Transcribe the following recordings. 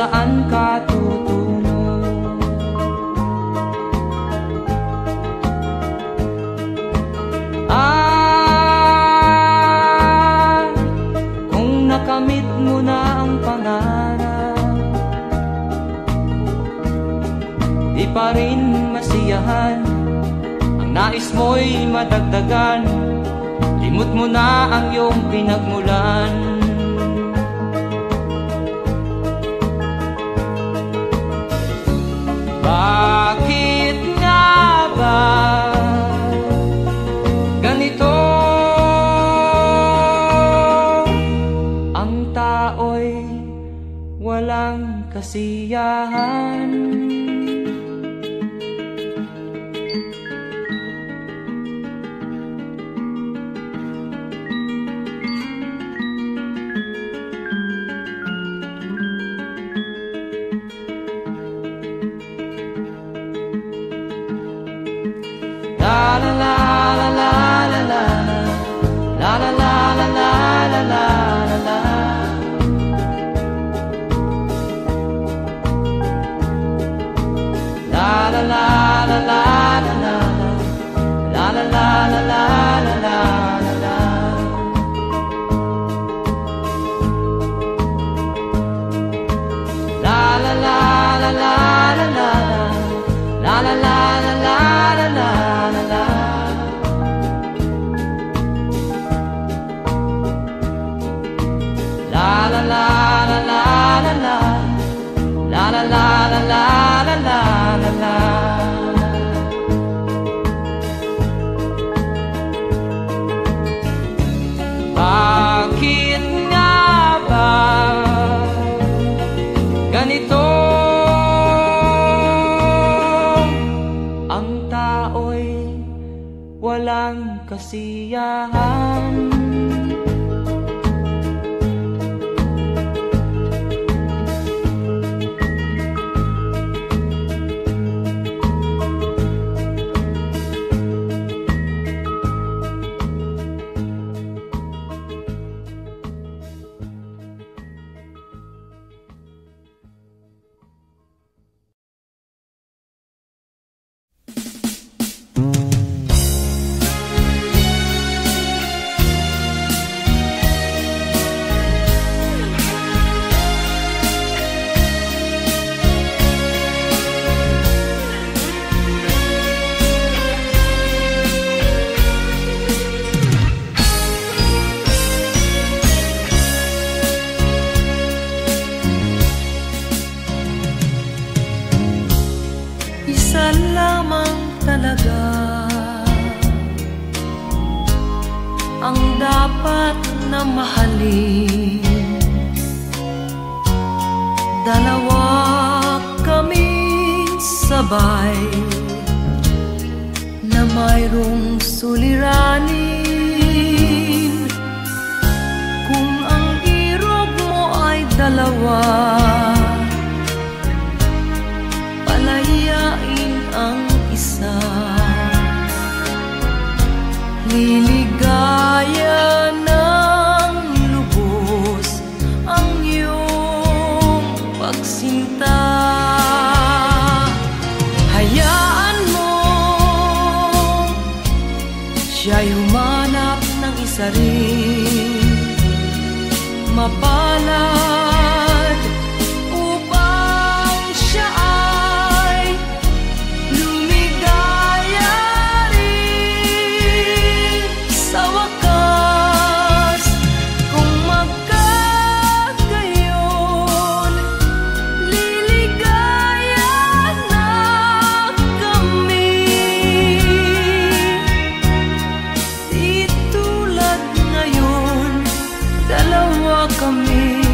saan ka tutungo. Kung nakamit mo na ang pangarap, di pa rin masiyahan, ang nais mo'y madagdagan, limot mo na ang iyong pinagmulan. Bakit nga ba ganito? Ang tao'y walang kasiyahan. La la la la la la la la la la la la la la la. La la la la la la la la la la la la la la. La la la la la la la la la la la la la. La la la la la la la la la la la la la la. Bakit nga ba ganito? Ang tao'y walang kasiyahan. Isa lamang talaga ang dapat na mahalin. Dalawa kaming sabay na mayroong suliranin. Kung ang irog mo ay dalawa, palayain ang isa. Liligaya ng lubos ang iyong pagsinta. Hayaan mo siya'y humanap ng isa rin, mapalad upang siya ay lumigaya rin sa wakas. Kung magkagayon, liligaya na kami. Di tulad ngayon, dalawa kami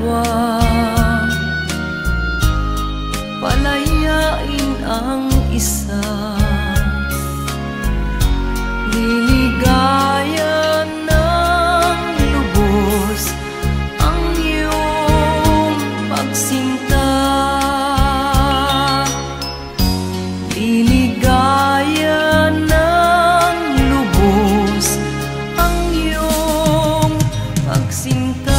dalawa, palayain ang isa. Liligaya ng lubos ang iyong pagsinta. Liligaya ng lubos ang iyong pagsinta.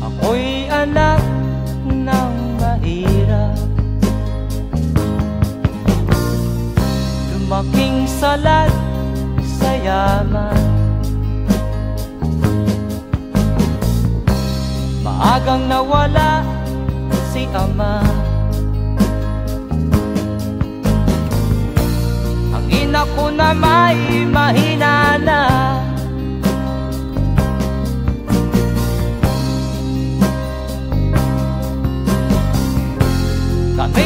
Ako'y anak ng mahirap, lumaking salat sa yaman. Maagang nawala si ama, ang ina ko na may mahina na. Kami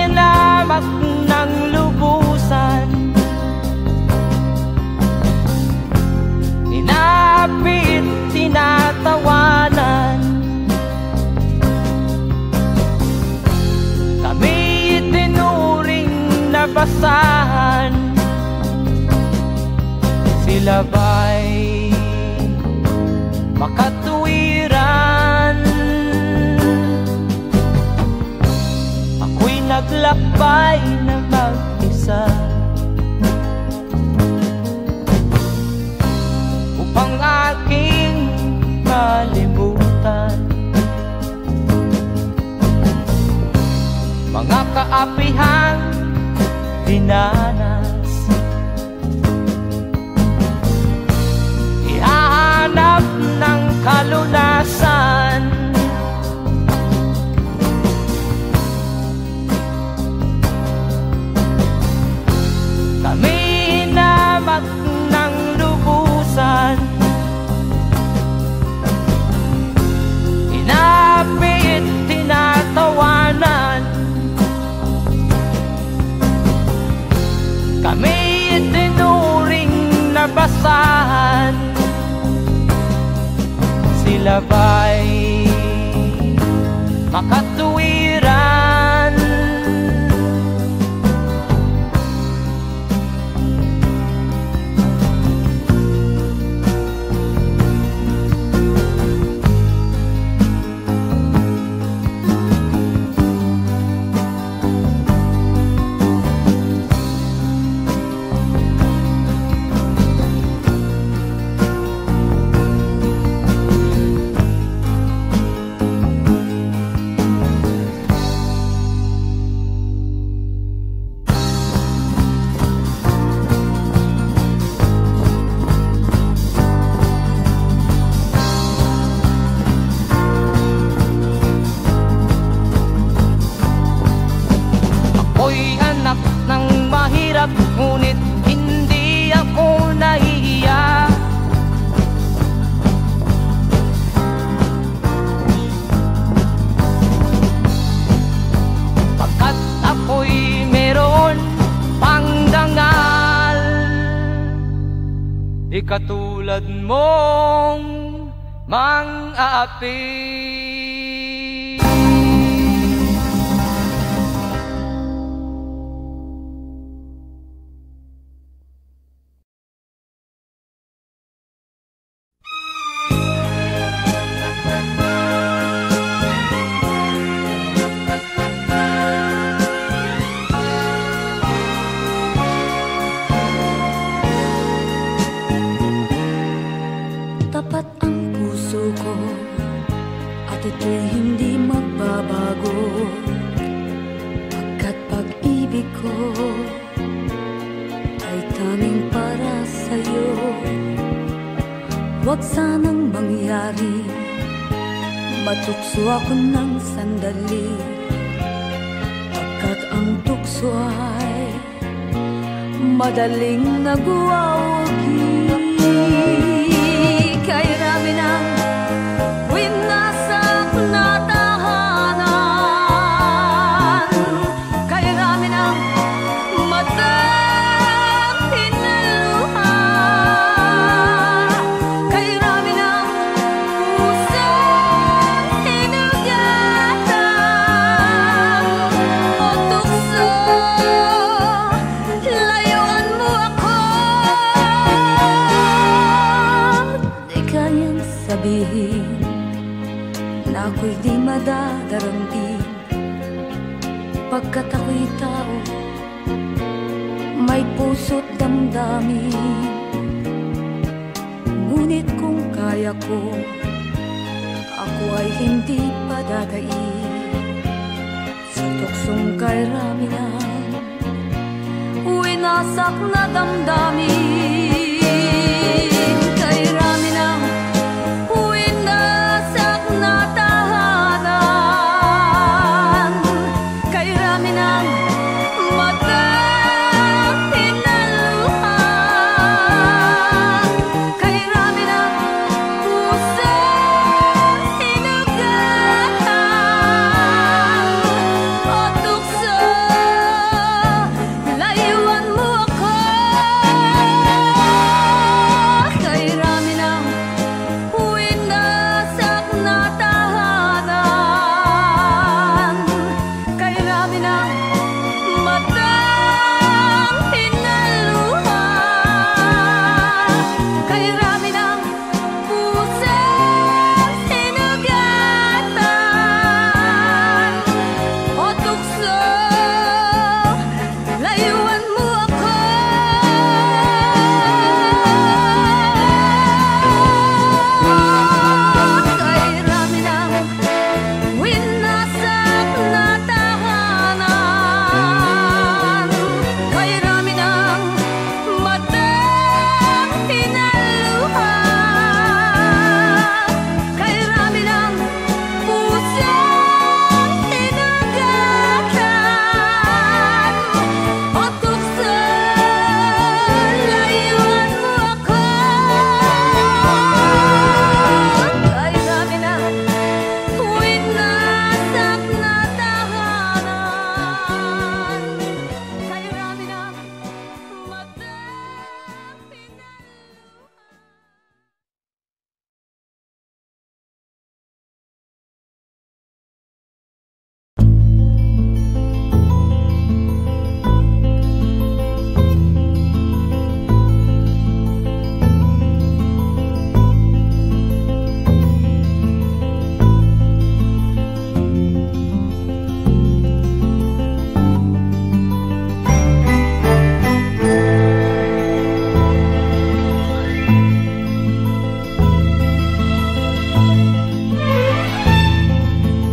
inamak ng lubusan, inapit, tinatawanan. Kami itinuring na basahan, sila ba'y makatuwiran? Ako'y naglakbay na mag-isa upang aking malimutan mga kaapihang dinanas. Ihahanap ng kalunasan, kami hinamak ng lubusan, inapit, tinatawanan. Kami itinuring na basahan, sila ba'y makatuwiran? Ako'y anak ng mahirap, ngunit hindi ako nahihiya. Pagkat ako'y meron pang dangal, di katulad mong mang-aapi. Tapat ang puso ko Huwag sanang mangyari, matukso ako ng sandali, pagkat ang tukso ay madaling nagwawagi. Kay rami ng winasak na tahanan, kay rami ng matang pinaluha, kay rami ng pusang hinugatan o tukso, layuan mo ako. Di kayang sabihin na ako'y di madadaramdin, pagkat ako'y tao, may puso't damdamin. Ngunit kung kaya ko, ako ay hindi padadaig sa tuksong kay rami ng winasak na damdamin. Kay rami ng winasak na tahanan, kay rami ng matang pinaluha, kay rami ng pusang hinugatan o tukso, layuan mo ako. Kay rami ng winasak na tahanan, kay rami ng matang pinaluha, kay rami ng pusang hinugatan o tukso, layuan mo ako. Kay rami ng winasak na tahanan, kay rami ng matang pinaluha, kay rami ng pusang hinugatan o tukso, layuan mo ako. Kay rami ng winasak na tahanan, kay rami ng matang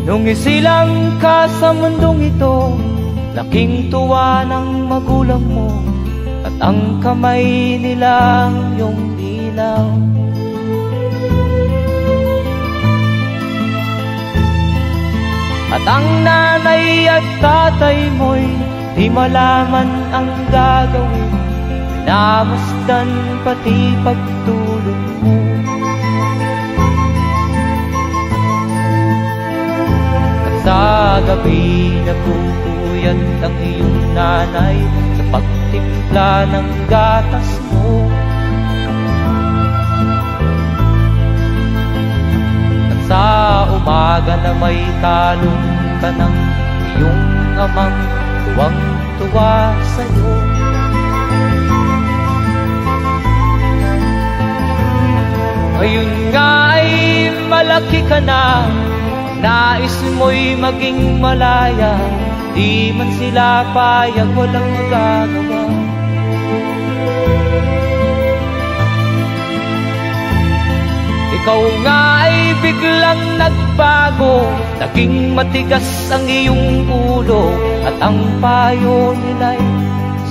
Nung isilang ka sa mundong ito, laking tuwa ng magulang mo, at ang kamay nila iyong ilaw. At ang nanay at tatay mo'y di malaman ang gagawin, namasdan pati pagtulog mo. Sa gabi nagpupuyat ang iyong nanay sa pagtimpla ng gatas mo. At sa umaga na may talong ka ng iyong amang tuwang-tuwa sa'yo. Ngayon nga ay malaki ka na, nais mo'y maging malaya, di man sila payag, walang magagawa. Ikaw nga ay biglang nagbago, naging matigas ang iyong ulo, at ang payo nila'y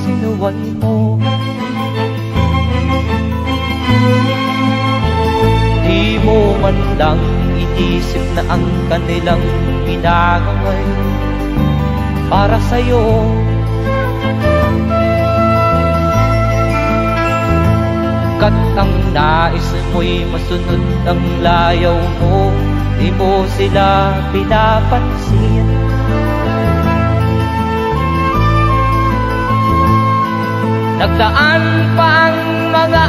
sinuway mo. man lang inisip na ang kanilang ginagawa para sa'yo. Kat ang nais mo'y masunod ang layaw mo, di mo sila pinapansin. Nagdaan pa ang mga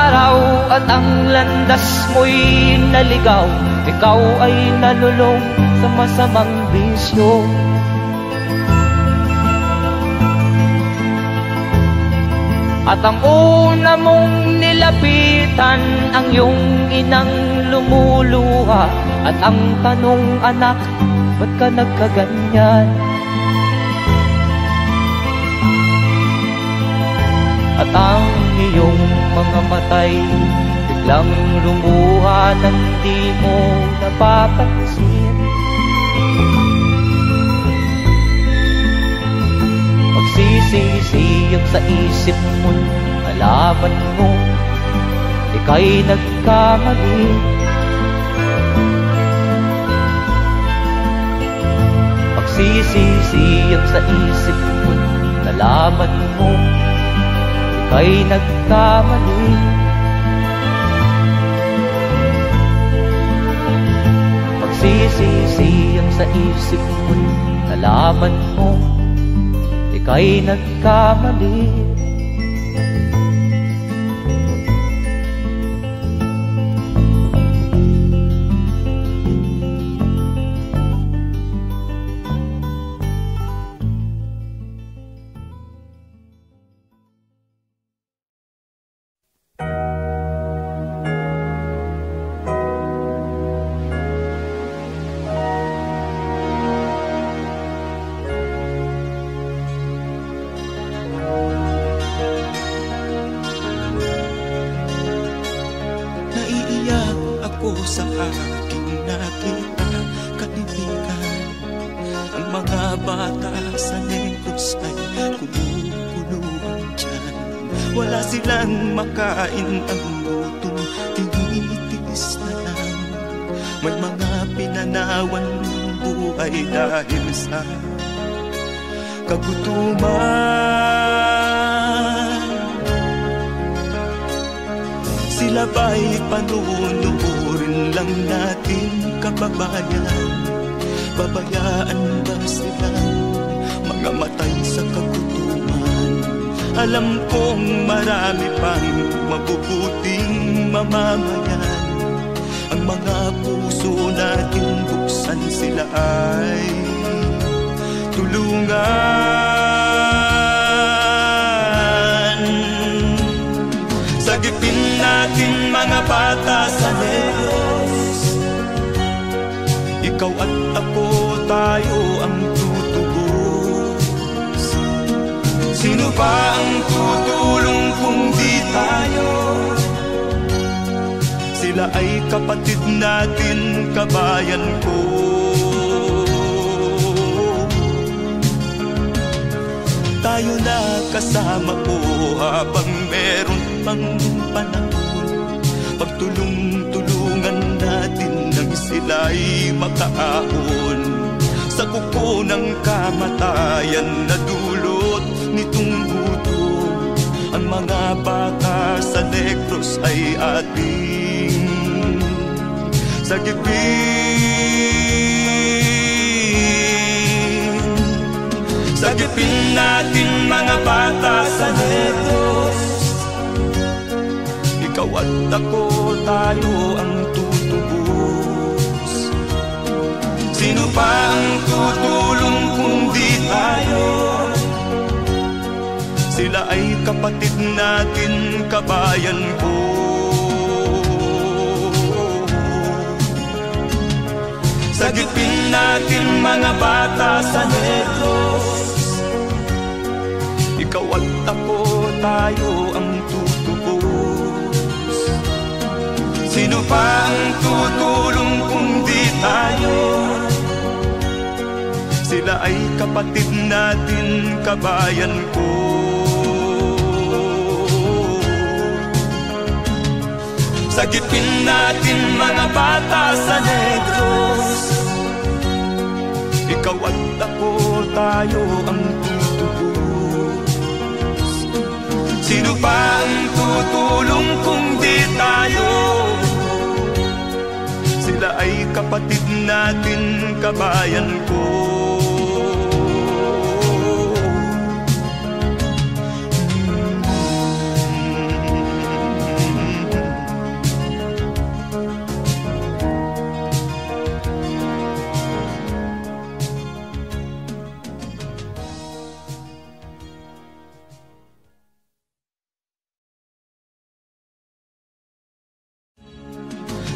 araw at ang landas mo'y naligaw. Ikaw ay nalulong sa masamang bisyo. At ang una mong nilapitan ang iyong inang lumuluha. At ang tanong, anak, ba't ka nagkaganyan? At ang iyong mga matay biglang lumuha nang di mo napapansin. Magsisisiyag sa isip mo, nalaman mo ika'y nagkamali. Magsisisiyag sa isip mo, nalaman mo ika'y nagkamali. Magsisisiyag sa isip mo, nalaman mo ika'y nagkamali. Sa aking nakita, kaibigan, ang mga bata sa Negros ay kumukuluan dyan. Wala silang makain, ang gutom tinitiis na lang. May mga pinanawan ng buhay dahil sa kagutuman. Sila ba'y panunurin lang natin, kababayan? Babayaan ba silang mga matay sa kagutuman? Alam kong marami pang mabubuting mamamayan. Ang mga puso natin buksan, sila ay tulungan. Sagipin natin mga bata sa Negros, ikaw at ako, tayo ang tutubos. Sino ba ang tutulong kung di tayo? Sila ay kapatid natin, kabayan ko. Tayo na kasama po habang meron pang panahon. Pagtulong-tulungan natin nang sila'y makaahon sa kuko ng kamatayan na dulot nitong gutom. Ang mga bata sa Negros ay ating sagipin. Sagipin natin mga bata sa Negros, ikaw at ako, tayo ang tutubos. Sino pa ang tutulong kung di tayo? Sila ay kapatid natin, kabayan ko. Sagipin natin mga bata sa Negros, ikaw at ako, tayo ang tutubos. Sino pa ang tutulong kung di tayo? Sila ay kapatid natin, kabayan ko. Sagipin natin mga bata sa Negros. Ikaw at ako, tayo ang tutubos. Sino pa ang tutulong kung di tayo? Sila ay kapatid natin, kabayan ko.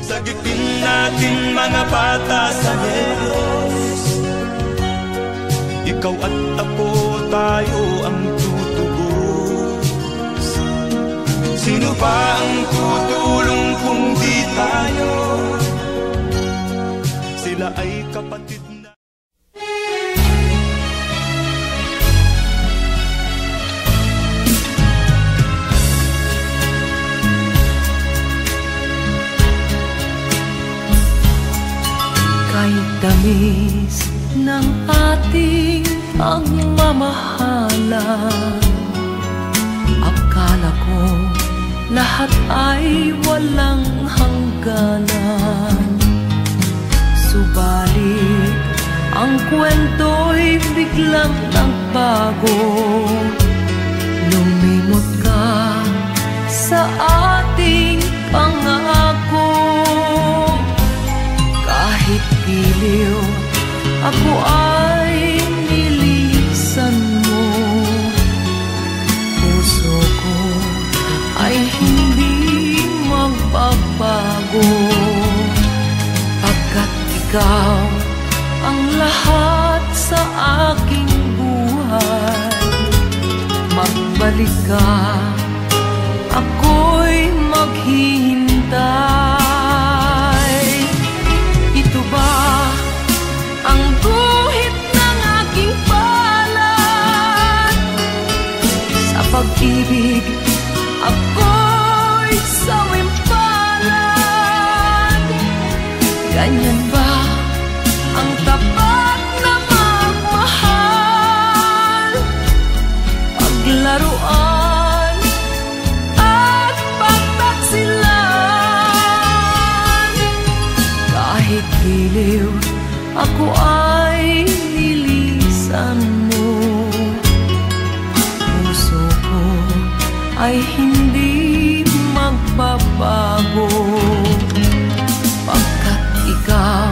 Sagipin natin mga bata sa Negros. Ikaw at ako, tayo ang tutubos. Sino pa ang tutulong kung di tayo? Sila ay kapatid na. Kahit tamis ng ating pagmamahalan, akala ko lahat ay walang hangganan. Subalit ang kwento'y biglang nagbago. Lumimot ka sa ating pangako. Kahit giliw, ako ay nilisan mo. Puso ko ay hindi magbabago, pagkat ikaw ang lahat sa aking buhay. Magbalik ka, ako'y maghihintay. Ito ba ang guhit ng aking palad? Sa pag-ibig, ako'y sawimpalad. Ganyan ba ang tapat na magmahal? Paglaruan at pagtaksilan. Kahit giliw, ako ay nilisan mo. Puso ko ay hindi magbabago, pagkat ikaw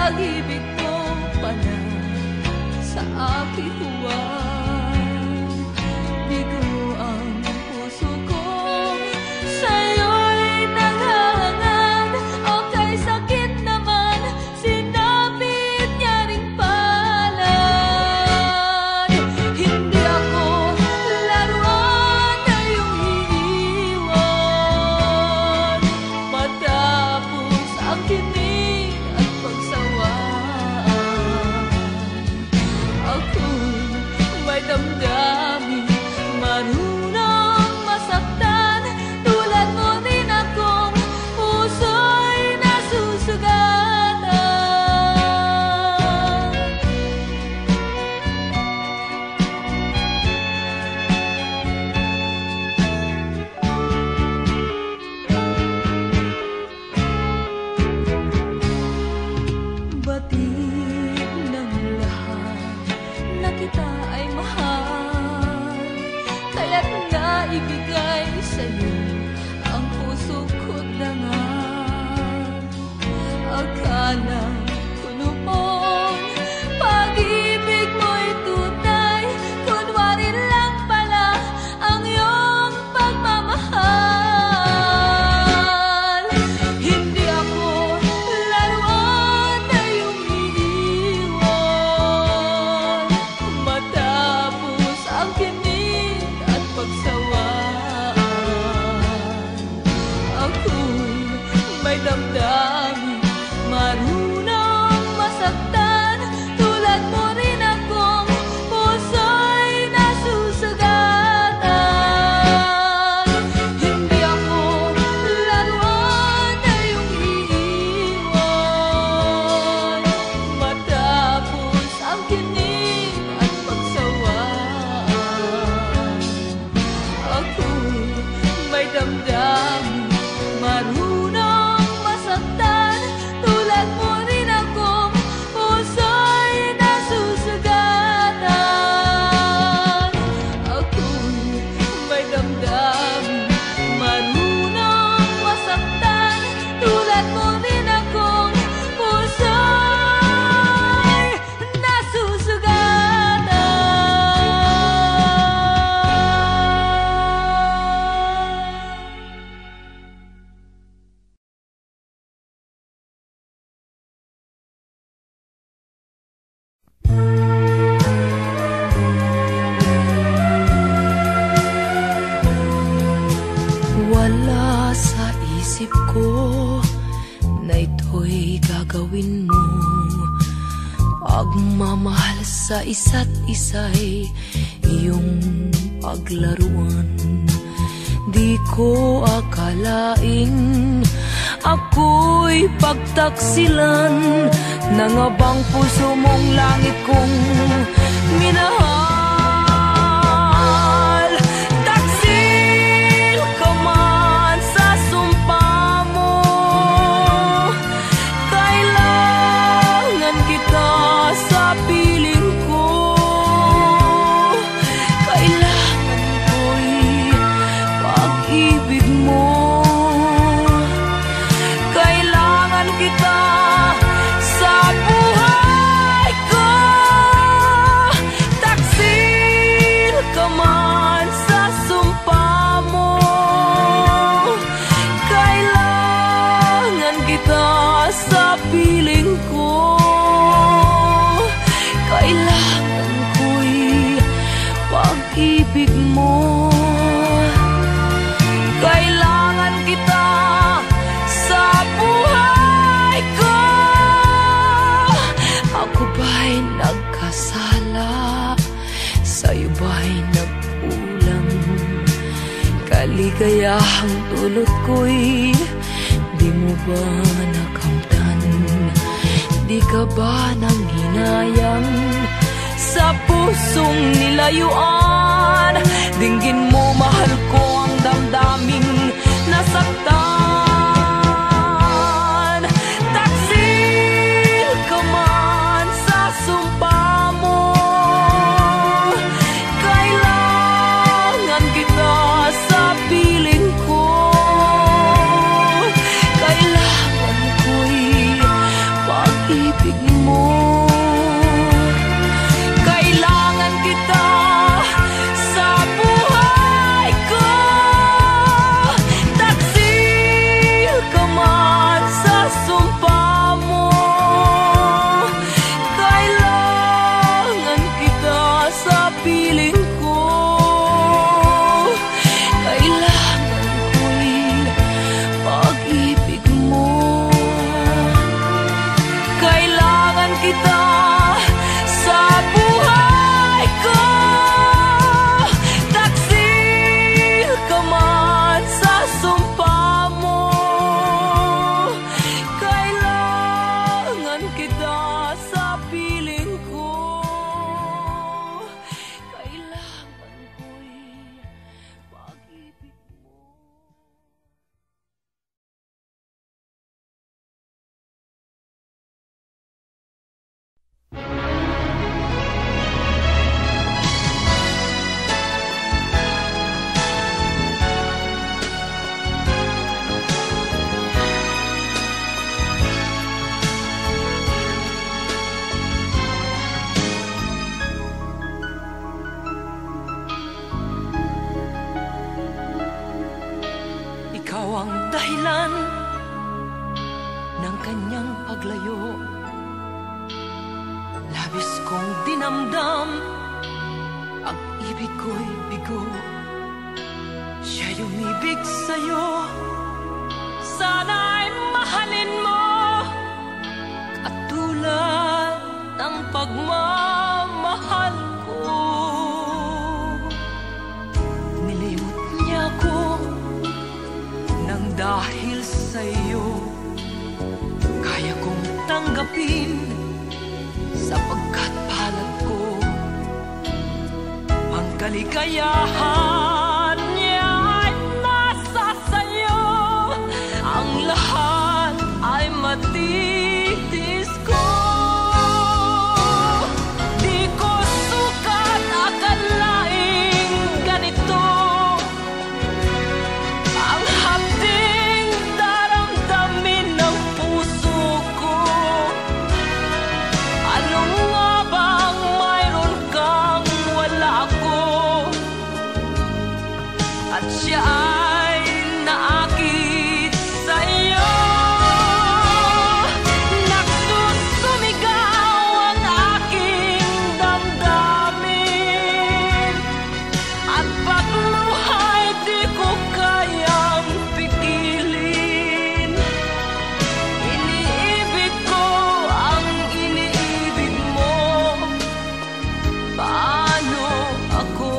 pag-ibig ko pala sa aking huwag. Bigo ang puso ko sa'yo'y naghahangad. O kay sakit naman, sinapit niya ring palad. Hindi ako laruan na iyong iiwan matapos ang kinig at pagsawaan. Ako'y may damdamin, marunong masaktan. Tulad mo din akong puso'y nasusugatan. Batid ng lahat na kita ay mahal, kaya't naibigay sa'yo ang puso ko't dangal. Akala ko noon pag-ibig mo'y tunay, kunwari lang pala ang iyong pagmamahal. Hindi ako laruan na iyong iiwan matapos ang kinig at pagsawaan. Ako'y may damdamin, marunong masaktan. Tulad mo rin akong puso'y nasusugatan. Hindi ako laruan na iyong iiwan matapos ang kinig at pagsawaan. Ako'y may damdamin, marunong masaktan. Tulad mo rin akong puso'y nasusugatan. Ako'y may damdamin, marunong masaktan. Tulad mo rin akong puso'y nasusugatan. Wala sa isip ko na ito'y gagawin mo. Pagmamahal sa isa't isa'y iyong paglaruan. Di ko akalaing ako'y pagtaksilan ng abang puso mong langit kong minahal. Taksil ka man sa sumpa mo, kailangan kita sa piling ko. Kailangan ko'y pag-ibig mo. Kailangan kita sa buhay ko. Taksil ka man sa sumpa mo, kailangan kita sa piling ko. Kailangan ko'y pag-ibig mo. Kailangan kita sa buhay ko. Ako ba'y nagkasala? Sa'yo ba'y nagkulang? Kaligayahang dulot ko'y di mo ba nakamtan? Di ka ba nanghinayang sa pusong nilayuan? Dinggin mo, mahal ko, ang damdaming nasaktan. Taksil ka man sa sumpa mo, kailangan kita sa piling ko. Kailangan ko'y pag-ibig ang dahilan ng kanyang paglayo. Labis kong dinamdam, ang ibig ko'y bigo. Siya'y umibig sa'yo, sana'y mahalin mo, katulad ng pagmamahal ko. Nilimot niya ko nang dahil sa'yo, kaya kong tanggapin sapagkat palad ko. Ang kaligayahan niya ay nasa sa'yo, ang lahat ay matitis ko. Di ko sukat akalaing ganito ang hapding daramdamin ng puso ko. Ano nga bang mayroon kang wala ako, at siya ay naakit sa'yo. Nagsusumigaw ang aking damdamin, at pagluhay di ko kayang pigilin. Iniibig ko ang iniibig mo, paano ako?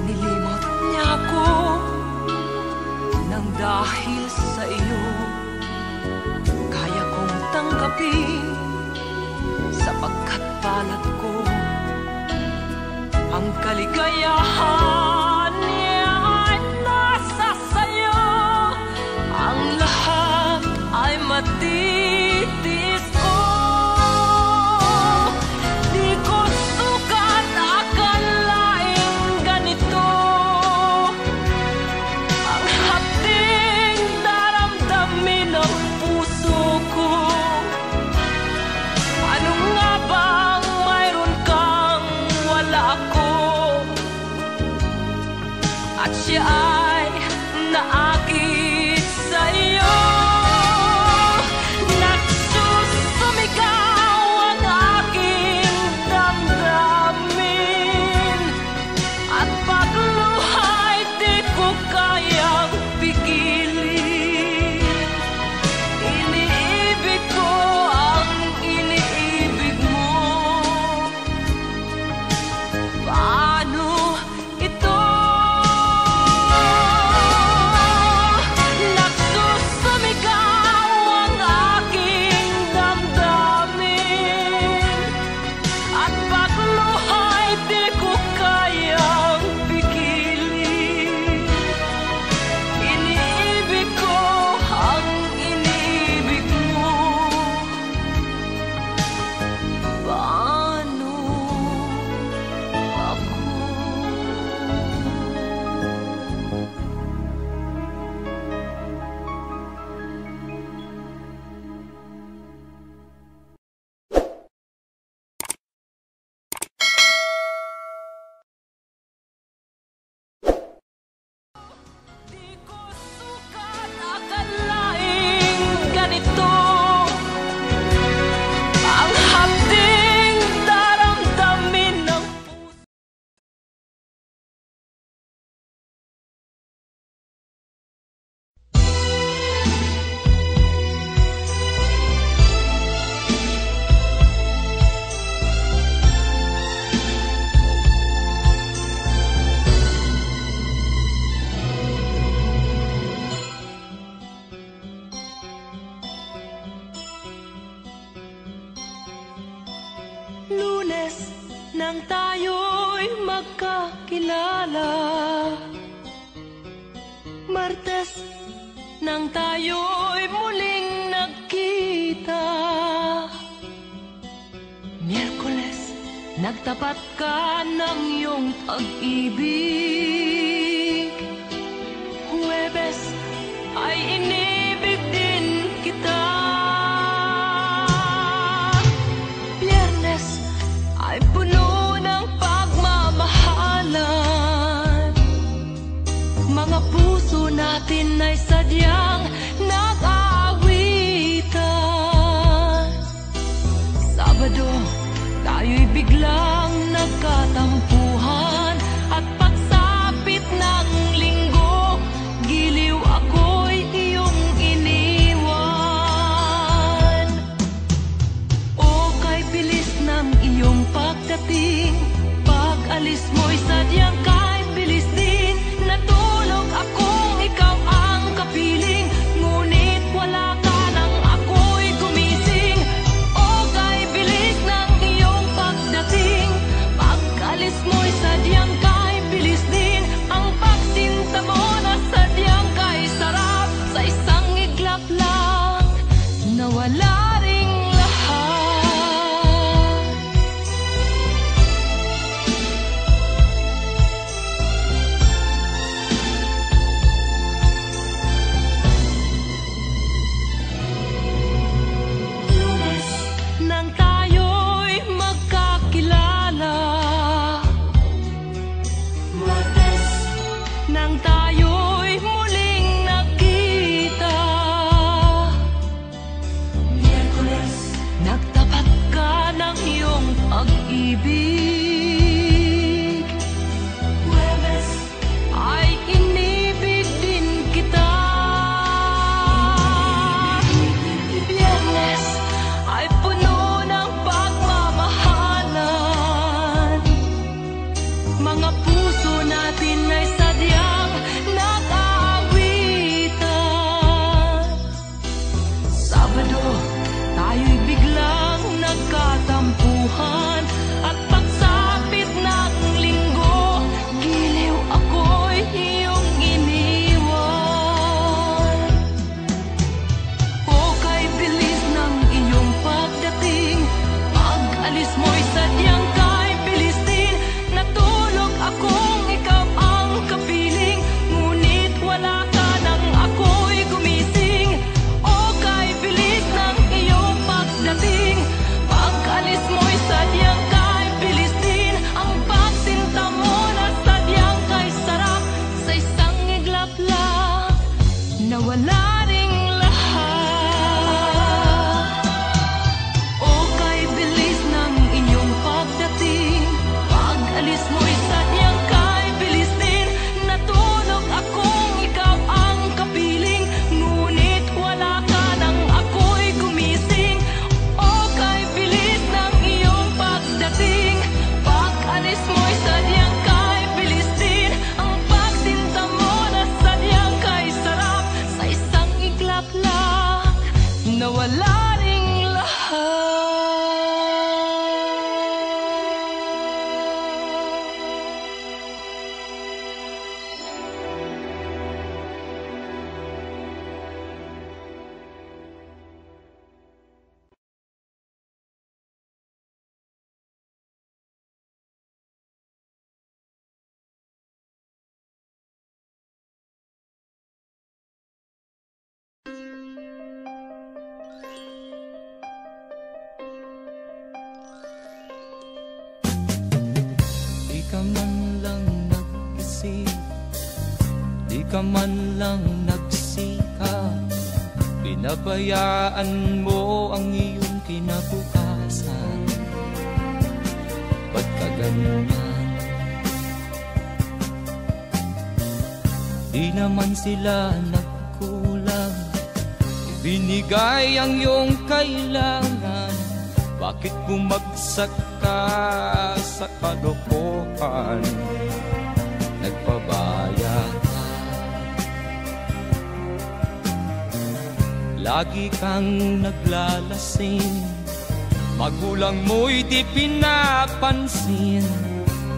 Nilimot niya ako nang dahil sa iyo, kaya kong tanggapin sapagkat palad ko. Ang kaligayahan niya ay nasa sayo, ang lahat ay matitis ko. Di ko sukat akalaing ganito ang hapding daramdamin ng puso ko. Ano nga bang mayroon kang wala ako, at siya ay naakit sa'yo. Nagsusumigaw ang aking damdamin, at pagluhay di ko kayang pigilin. Iniibig ko ang iniibig mo, paano ito? Nagsusumigaw ang aking damdamin, at pagluhay di ko kayang pigilin. Iniibig ko ang iniibig mo, paano ako? Di ko sukat akalaing ganito ang hapding daramdamin ng puso. Lunes nang tayo'y magkakilala, Martes nang tayo'y muling nagkita, Miyerkules nagtapat ka ng iyong pag-ibig, Huwebes ay inibig din kita, Biyernes ay puno ng pagmamahal. Pag-alis mo'y sadyang kahit bilis din. Natulog akong ikaw ang kapiling, ngunit wala ka nang ako'y gumising. O kay bilis ng iyong pagdating. Pag-alis mo'y sadyang kahit bilis din. Ang pagsinta mo na sadyang kay sarap. Sa isang iglap lang nawala ring lahat. Lunes nang tayo'y magkakilala, Martes nang tayo'y muling nakita, Miyerkules nagtapat ka ng iyong pag-ibig, Huwebes ay inibig din kita, Biyernes ay puno ng pagmamahalan. Mga puso natin ay sadyang nag-aawitan. Sabado, tayo'y biglang nagkatampuhan. At pagsapit ng linggo, giliw ako'y iyong iniwan. O kay bilis ng iyong pagdating. Pag-alis mo'y sadyang kay bilis din. Natulog akong ikaw ang kapiling, ngunit wala ka nang ako'y gumising. O kay bilis ng iyong pagdating. Pag-alis mo'y sadyang kay bilis din. Ang pagsinta mo na sadyang kay sarap. Sa isang iglap lang nawala ring lahat. O kay bilis ng inyong pagdating. Pag-alis mo'y sadyang kay bilis din. Natulog akong ikaw ang kapiling, ngunit wala ka nang ako'y gumising. O kay bilis ng iyong pagdating. Pag-alis mo'y sadyang kay bilis din. Ang pagsinta mo na sadyang kay sarap. Sa isang iglap lang nawala ring lahat. Di ka man lang nag-isip, di ka man lang nagsikap, pinabayaan mo ang iyong kinabukasan. Ba't ka ganyan? Di naman sila nagkulang, ibinigay ang iyong kailangan. Bakit bumagsak ka sa kalokohan? Nagpabaya ka, lagi kang naglalasing, magulang mo'y di pinapansin.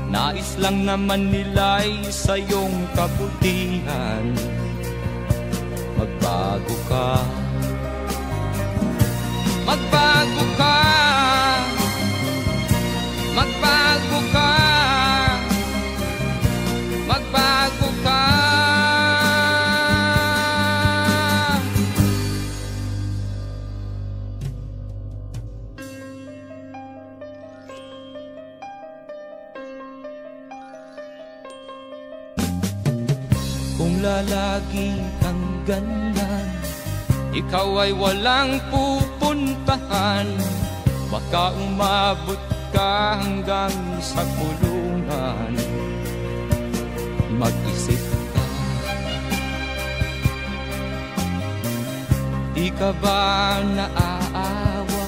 Nais lang naman nila'y sa iyong kabutihan. Magbago ka, magbago ka, magbago ka, magbago ka. Kung lalagi kang ganyan, ikaw ay walang pupuntahan. Baka umabot ka hanggang sa kulungan. Mag-isip ka, di ka ba naaawa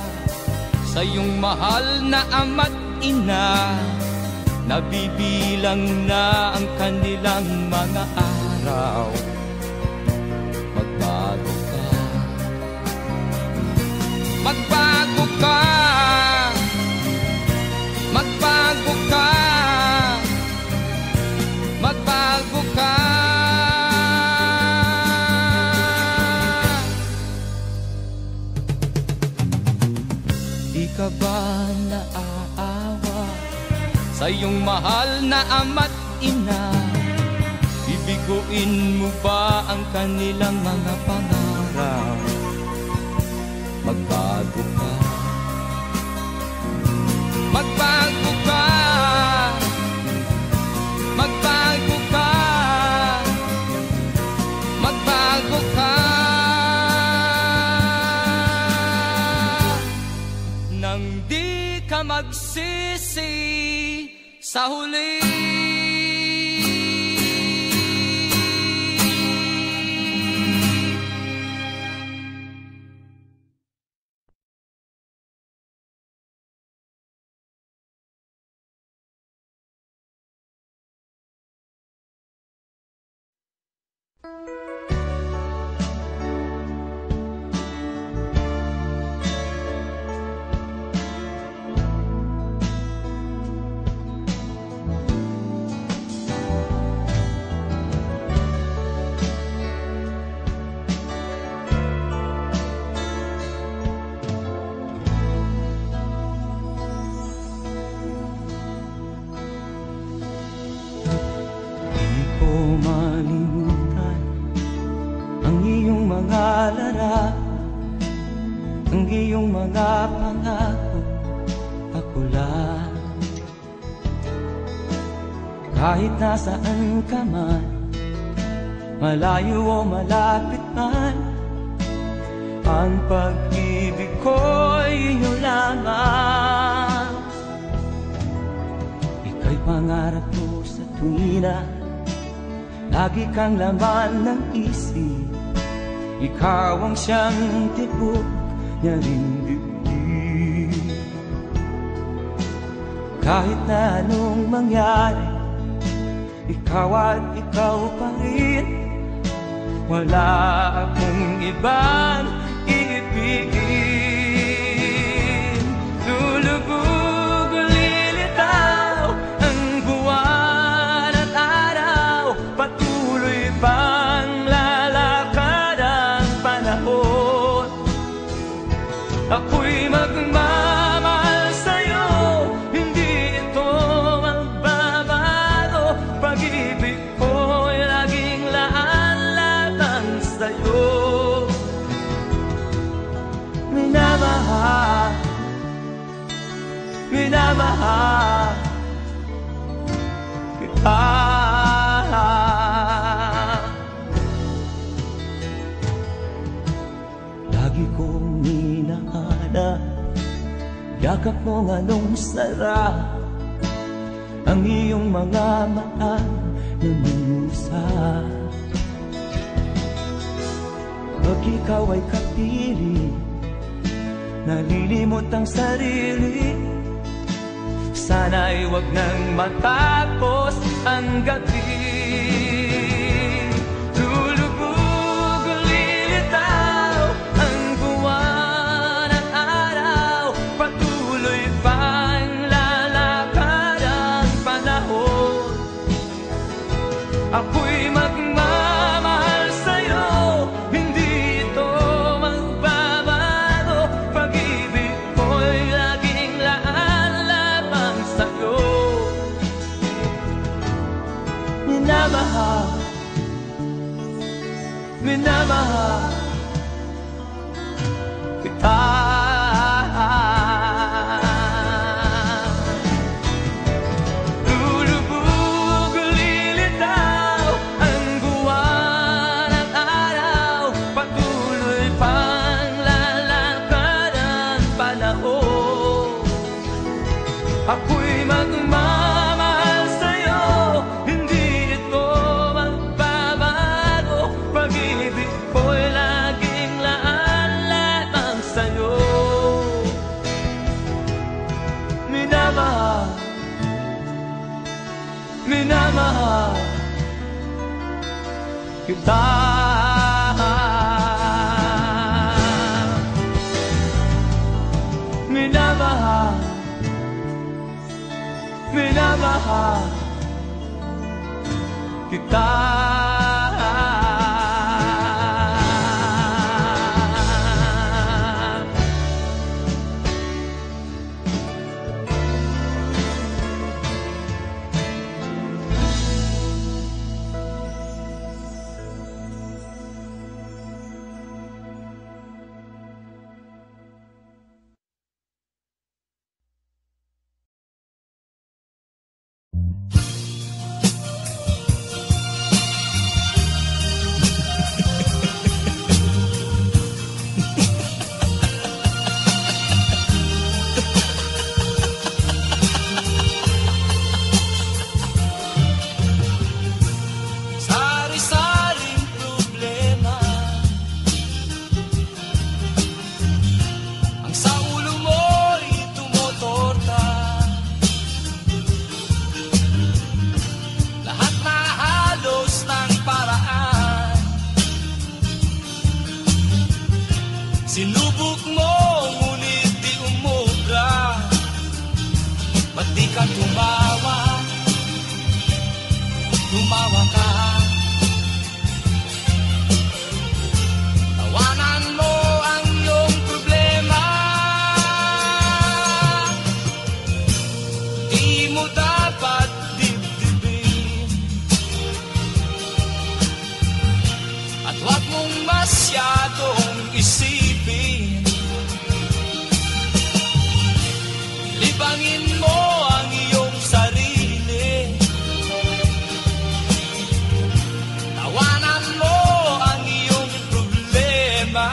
sa iyong mahal na ama't ina nabibilang na ang kanilang mga araw. Magbago ka, magbago ka, magbago ka, magbago ka. Di ka ba naaawa sa iyong mahal na ama't ina? Bibiguin mo ba ang kanilang mga pangarap? Magbago ka, magbago ka, magbago ka, magbago ka. Nang di ka magsisi sa huli. Ang iyong mga pangako, ako lang. Kahit nasaan ka man, malayo o malapit man, ang pag-ibig ko'y iyo lamang. Ika'y pangarap ko sa tuwina, lagi kang laman ng isip. Ikaw ang siyang tibok niya ring dibdib. Kahit na anong mangyari, ikaw at ikaw pa rin. Wala akong ibang iibigin. Lulubog o lilitaw ang buwan at araw, patuloy pang lalakad ang panahon. Ako'y magmamahal sa'yo, hindi ito magbabago. Pag-ibig ko'y laging laan-laan sa'yo. Minamahal, minamahal kita. Lagi kong hinahanap yakap mong anong sarap, ang iyong mga mata na minusap. Pag ikaw ay kapiling, nalilimot ang sarili. Sana'y wag nang matapos ang gabi. Lulubog o lilitaw ang buwan at araw, patuloy pang lalakad ang panahon. Ako'y magmamahal sa'yo, hindi ito magbabago. Pag-ibig ko'y laging laan lamang sa'yo. Minamahal, minamahal kita. Lulubog o lilitaw ang buwan at araw, patuloy pang lalakad ang panahon. Ako'y magmamahal sa'yo, hindi ito magbabago. Pag-ibig ko'y minamahal kita. Minamahal, minamahal kita. Sari-saring problema ang sa ulo mo'y tumotorta. Lahat na halos ng paraan sinubok mo, ngunit di umubra. Ba't di ka tumawa? Tumawa ka. Tawanan mo ang iyong problema. Di mo dapat dibdibin. At huwag mong masyadong isipin. Libangin mo ang iyong sarili. Tawanan mo ang iyong problema.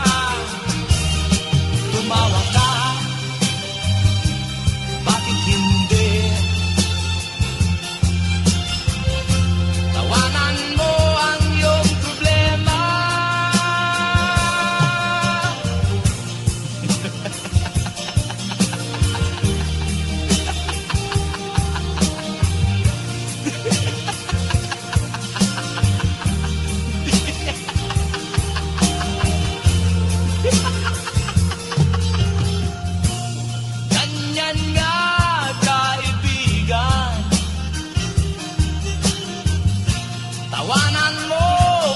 Tumawa ka, bakit hindi? Tawanan mo ang iyong problema. Ganyan nga, kaibigan. Tawanan mo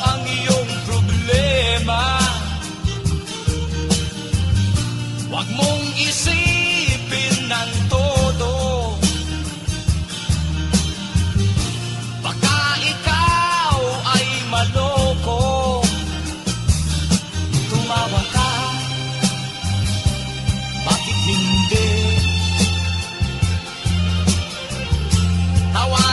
ang iyong problema. Huwag mong isipin ng todo. Baka ikaw ay maloko. Tumawa ka, bakit hindi? Tawanan